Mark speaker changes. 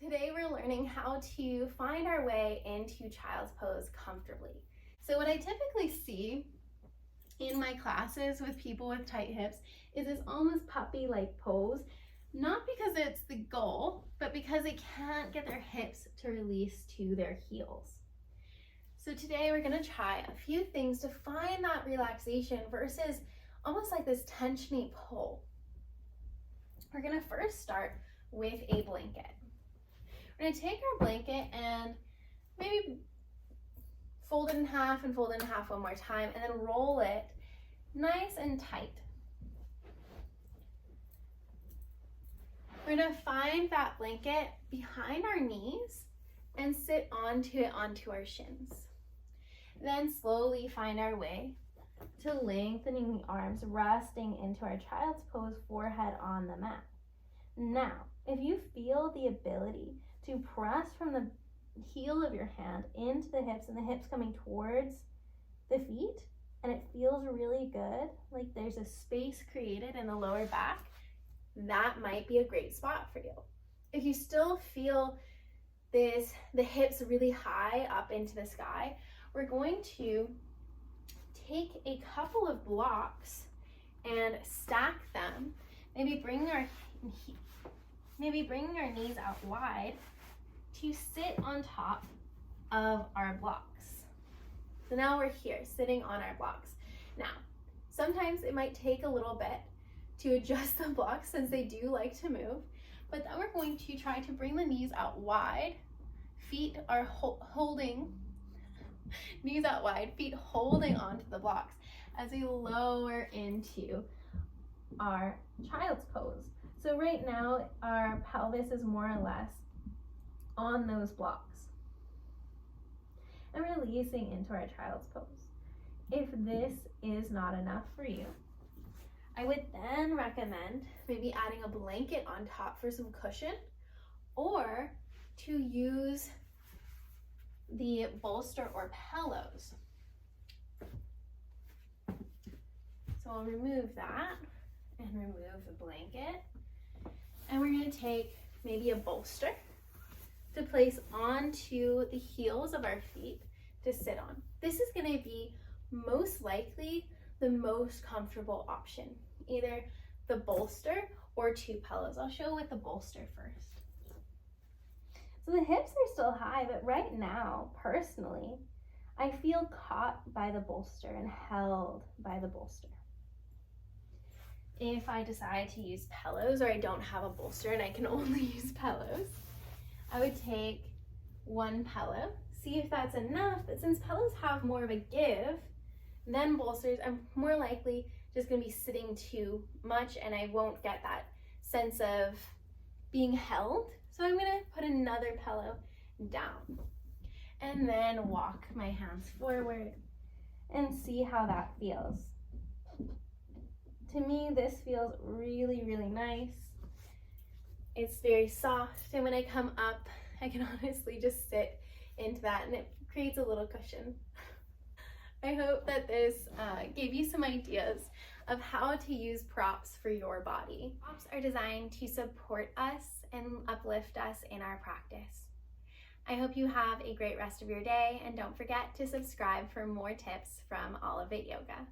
Speaker 1: Today we're learning how to find our way into child's pose comfortably. So what I typically see in my classes with people with tight hips is this almost puppy-like pose, not because it's the goal, but because they can't get their hips to release to their heels. So today we're gonna try a few things to find that relaxation versus almost like this tensiony pull. We're gonna first start with a blanket. We're gonna take our blanket and maybe fold it in half and fold it in half one more time, and then roll it nice and tight. We're gonna find that blanket behind our knees and sit onto it onto our shins. Then slowly find our way to lengthening the arms, resting into our child's pose, forehead on the mat. Now, if you feel the ability to press from the heel of your hand into the hips and the hips coming towards the feet, and it feels really good, like there's a space created in the lower back, that might be a great spot for you. If you still feel the hips really high up into the sky, we're going to take a couple of blocks and stack them. Maybe bringing our knees out wide to sit on top of our blocks. So now we're here sitting on our blocks. Now, sometimes it might take a little bit to adjust the blocks since they do like to move, but then we're going to try to bring the knees out wide. Feet are holding, knees out wide, feet holding onto the blocks as we lower into our child's pose. So right now, our pelvis is more or less on those blocks. And releasing into our child's pose. If this is not enough for you, I would then recommend maybe adding a blanket on top for some cushion, or to use the bolster or pillows. So I'll remove that and remove the blanket. And we're going to take maybe a bolster to place onto the heels of our feet to sit on. This is going to be most likely the most comfortable option, either the bolster or two pillows. I'll show with the bolster first. So the hips are still high, but right now, personally, I feel caught by the bolster and held by the bolster. If I decide to use pillows, or I don't have a bolster and I can only use pillows, I would take one pillow, see if that's enough, but since pillows have more of a give than bolsters, I'm more likely just gonna be sitting too much and I won't get that sense of being held. So I'm gonna put another pillow down and then walk my hands forward and see how that feels. To me, this feels really, really nice. It's very soft, and when I come up, I can honestly just sit into that and it creates a little cushion. I hope that this gave you some ideas of how to use props for your body. Props are designed to support us and uplift us in our practice. I hope you have a great rest of your day, and don't forget to subscribe for more tips from All of It Yoga.